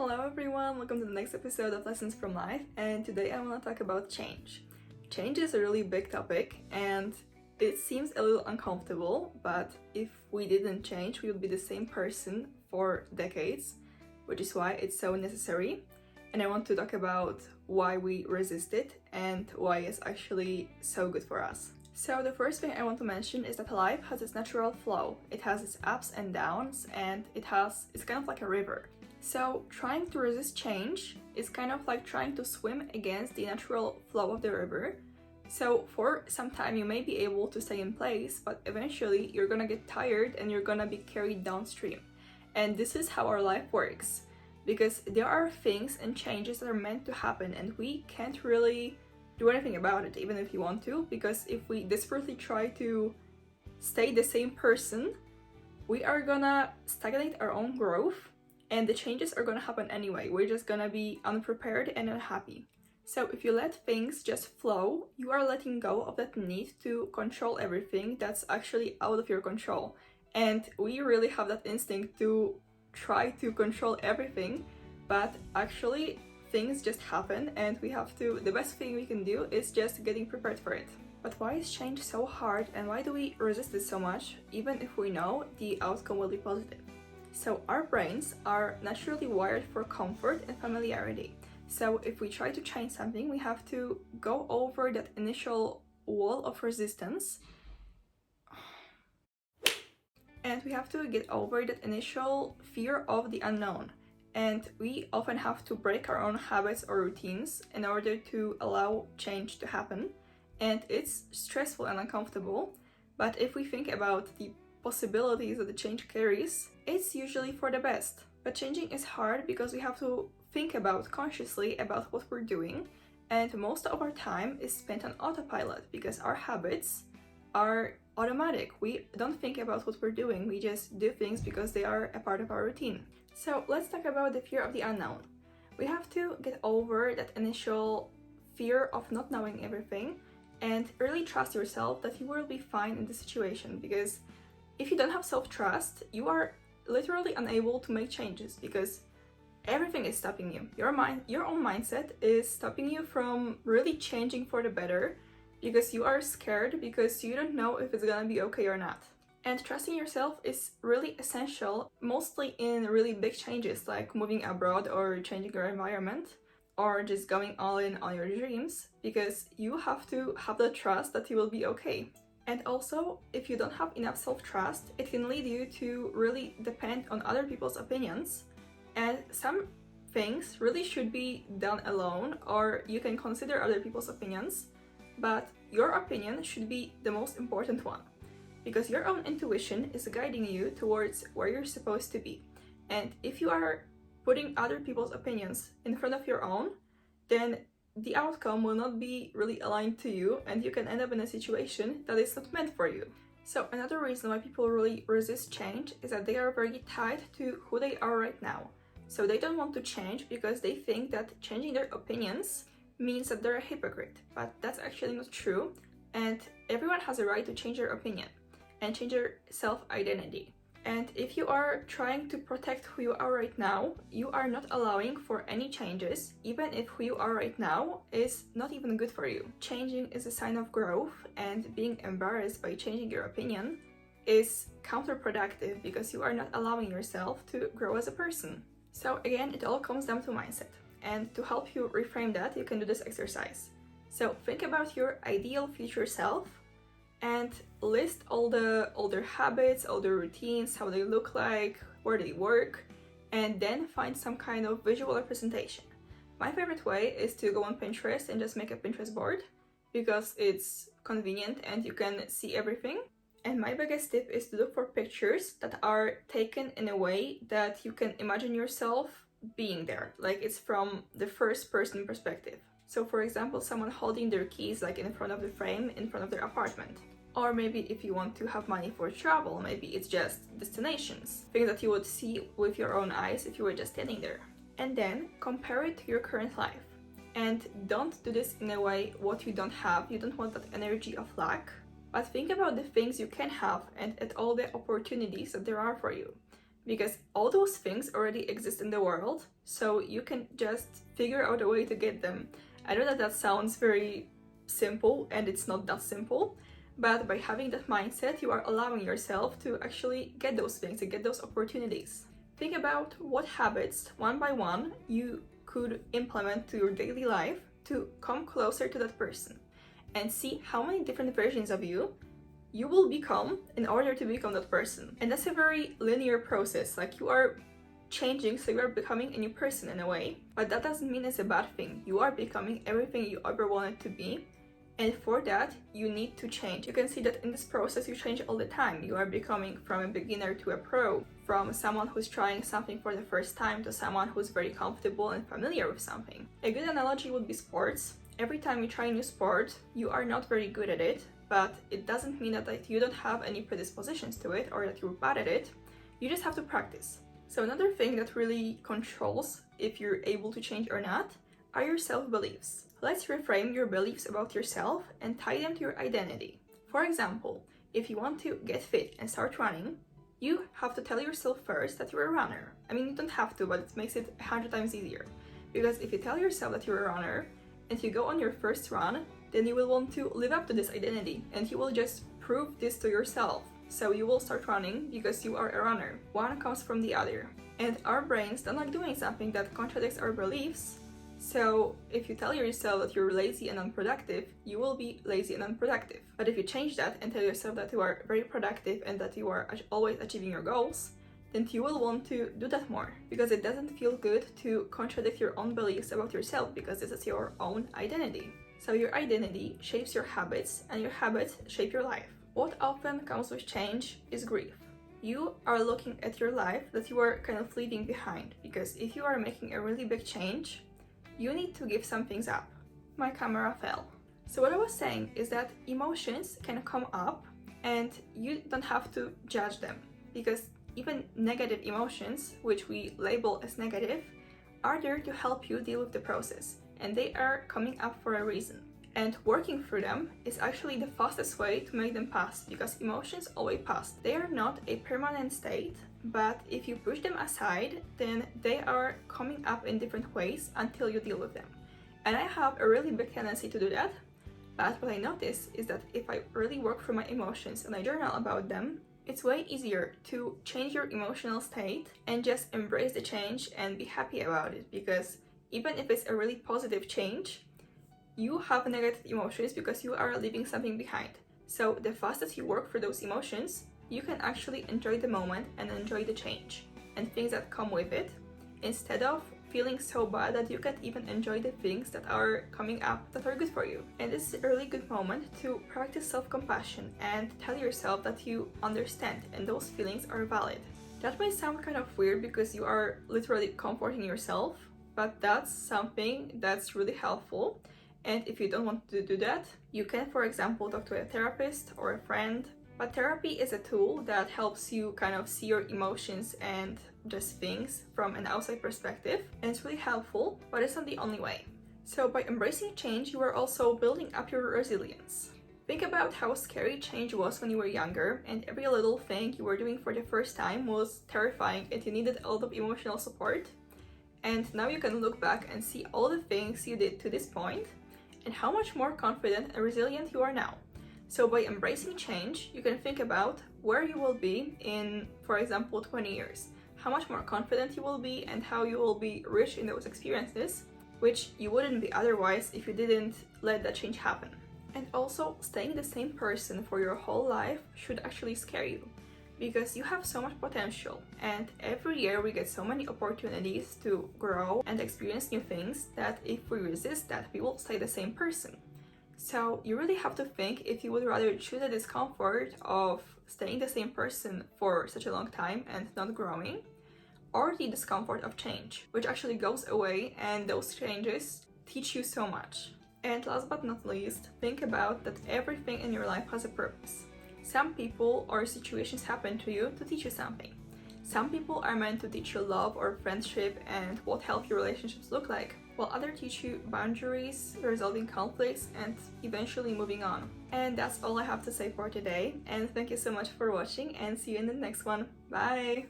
Hello everyone, welcome to the next episode of Lessons from Life, and today I want to talk about change. Change is a really big topic and it seems a little uncomfortable, but if we didn't change, we would be the same person for decades, which is why it's so necessary. And I want to talk about why we resist it and why it's actually so good for us. So the first thing I want to mention is that life has its natural flow. It has its ups and downs, and it's kind of like a river. So trying to resist change is kind of like trying to swim against the natural flow of the river. So for some time you may be able to stay in place, but eventually you're gonna get tired and you're gonna be carried downstream. And this is how our life works, because there are things and changes that are meant to happen and we can't really do anything about it, even if you want to, because if we desperately try to stay the same person, we are gonna stagnate our own growth and the changes are gonna happen anyway. We're just gonna be unprepared and unhappy. So if you let things just flow, you are letting go of that need to control everything that's actually out of your control. And we really have that instinct to try to control everything, but actually things just happen and the best thing we can do is just getting prepared for it. But why is change so hard and why do we resist it so much, even if we know the outcome will be positive? So our brains are naturally wired for comfort and familiarity. So if we try to change something, we have to go over that initial wall of resistance and we have to get over that initial fear of the unknown. And we often have to break our own habits or routines in order to allow change to happen. And it's stressful and uncomfortable, but if we think about the possibilities that the change carries, it's usually for the best. But changing is hard because we have to think consciously about what we're doing, and most of our time is spent on autopilot because our habits are automatic. We don't think about what we're doing, we just do things because they are a part of our routine. So let's talk about the fear of the unknown. We have to get over that initial fear of not knowing everything and really trust yourself that you will be fine in the situation, because if you don't have self-trust, you are literally unable to make changes because everything is stopping you. Your own mindset is stopping you from really changing for the better because you are scared, because you don't know if it's gonna be okay or not. And trusting yourself is really essential, mostly in really big changes like moving abroad or changing your environment or just going all in on your dreams, because you have to have the trust that you will be okay. And also, if you don't have enough self-trust, it can lead you to really depend on other people's opinions. And some things really should be done alone, or you can consider other people's opinions, but your opinion should be the most important one, because your own intuition is guiding you towards where you're supposed to be. And if you are putting other people's opinions in front of your own, then the outcome will not be really aligned to you and you can end up in a situation that is not meant for you. So another reason why people really resist change is that they are very tied to who they are right now. So they don't want to change because they think that changing their opinions means that they're a hypocrite, but that's actually not true. And everyone has a right to change their opinion and change their self-identity. And if you are trying to protect who you are right now, you are not allowing for any changes, even if who you are right now is not even good for you. Changing is a sign of growth, and being embarrassed by changing your opinion is counterproductive because you are not allowing yourself to grow as a person. So again, it all comes down to mindset. And to help you reframe that, you can do this exercise. So think about your ideal future self and list all their habits, all their routines, how they look like, where they work, and then find some kind of visual representation. My favorite way is to go on Pinterest and just make a Pinterest board because it's convenient and you can see everything. And my biggest tip is to look for pictures that are taken in a way that you can imagine yourself being there, like it's from the first person perspective. So for example, someone holding their keys like in front of the frame in front of their apartment. Or maybe if you want to have money for travel, maybe it's just destinations, things that you would see with your own eyes if you were just standing there. And then compare it to your current life. And don't do this in a way what you don't have. You don't want that energy of lack, but think about the things you can have and at all the opportunities that there are for you. because all those things already exist in the world, so you can just figure out a way to get them. I know that that sounds very simple, and it's not that simple, but by having that mindset, you are allowing yourself to actually get those things, to get those opportunities. Think about what habits, one by one, you could implement to your daily life to come closer to that person, and see how many different versions of you will become in order to become that person. And that's a very linear process, like you are changing, so you are becoming a new person in a way, but that doesn't mean it's a bad thing. You are becoming everything you ever wanted to be, and for that you need to change. You can see that in this process you change all the time. You are becoming from a beginner to a pro, from someone who's trying something for the first time to someone who's very comfortable and familiar with something. A good analogy would be sports. Every time you try a new sport, you are not very good at it, but it doesn't mean that you don't have any predispositions to it or that you're bad at it. You just have to practice. So another thing that really controls if you're able to change or not are your self-beliefs. Let's reframe your beliefs about yourself and tie them to your identity. For example, if you want to get fit and start running, you have to tell yourself first that you're a runner. I mean, you don't have to, but it makes it 100 times easier. Because if you tell yourself that you're a runner and you go on your first run, then you will want to live up to this identity and you will just prove this to yourself. So you will start running because you are a runner. One comes from the other. And our brains don't like doing something that contradicts our beliefs. So if you tell yourself that you're lazy and unproductive, you will be lazy and unproductive. But if you change that and tell yourself that you are very productive and that you are always achieving your goals, then you will want to do that more, because it doesn't feel good to contradict your own beliefs about yourself, because this is your own identity. So your identity shapes your habits, and your habits shape your life. What often comes with change is grief. You are looking at your life that you are kind of leaving behind, because if you are making a really big change, you need to give some things up. My camera fell. So what I was saying is that emotions can come up and you don't have to judge them, because even negative emotions, which we label as negative, are there to help you deal with the process, and they are coming up for a reason. And working through them is actually the fastest way to make them pass, because emotions always pass. They are not a permanent state, but if you push them aside, then they are coming up in different ways until you deal with them. And I have a really big tendency to do that, but what I notice is that if I really work through my emotions and I journal about them, it's way easier to change your emotional state and just embrace the change and be happy about it, because even if it's a really positive change, you have negative emotions because you are leaving something behind. So the fastest you work through those emotions, you can actually enjoy the moment and enjoy the change and things that come with it, instead of feeling so bad that you can't even enjoy the things that are coming up that are good for you. And this is a really good moment to practice self-compassion and tell yourself that you understand and those feelings are valid. That may sound kind of weird because you are literally comforting yourself, but that's something that's really helpful. And if you don't want to do that, you can, for example, talk to a therapist or a friend. But therapy is a tool that helps you kind of see your emotions and just things from an outside perspective. And it's really helpful, but it's not the only way. So by embracing change, you are also building up your resilience. Think about how scary change was when you were younger, and every little thing you were doing for the first time was terrifying and you needed a lot of emotional support. And now you can look back and see all the things you did to this point and how much more confident and resilient you are now. So by embracing change, you can think about where you will be in, for example, 20 years, how much more confident you will be and how you will be rich in those experiences, which you wouldn't be otherwise if you didn't let that change happen. And also, staying the same person for your whole life should actually scare you, because you have so much potential, and every year we get so many opportunities to grow and experience new things that if we resist that, we will stay the same person. So you really have to think if you would rather choose the discomfort of staying the same person for such a long time and not growing, or the discomfort of change, which actually goes away and those changes teach you so much. And last but not least, think about that everything in your life has a purpose. Some people or situations happen to you to teach you something. Some people are meant to teach you love or friendship and what healthy relationships look like, while others teach you boundaries, resolving conflicts, and eventually moving on. And that's all I have to say for today, and thank you so much for watching, and see you in the next one. Bye!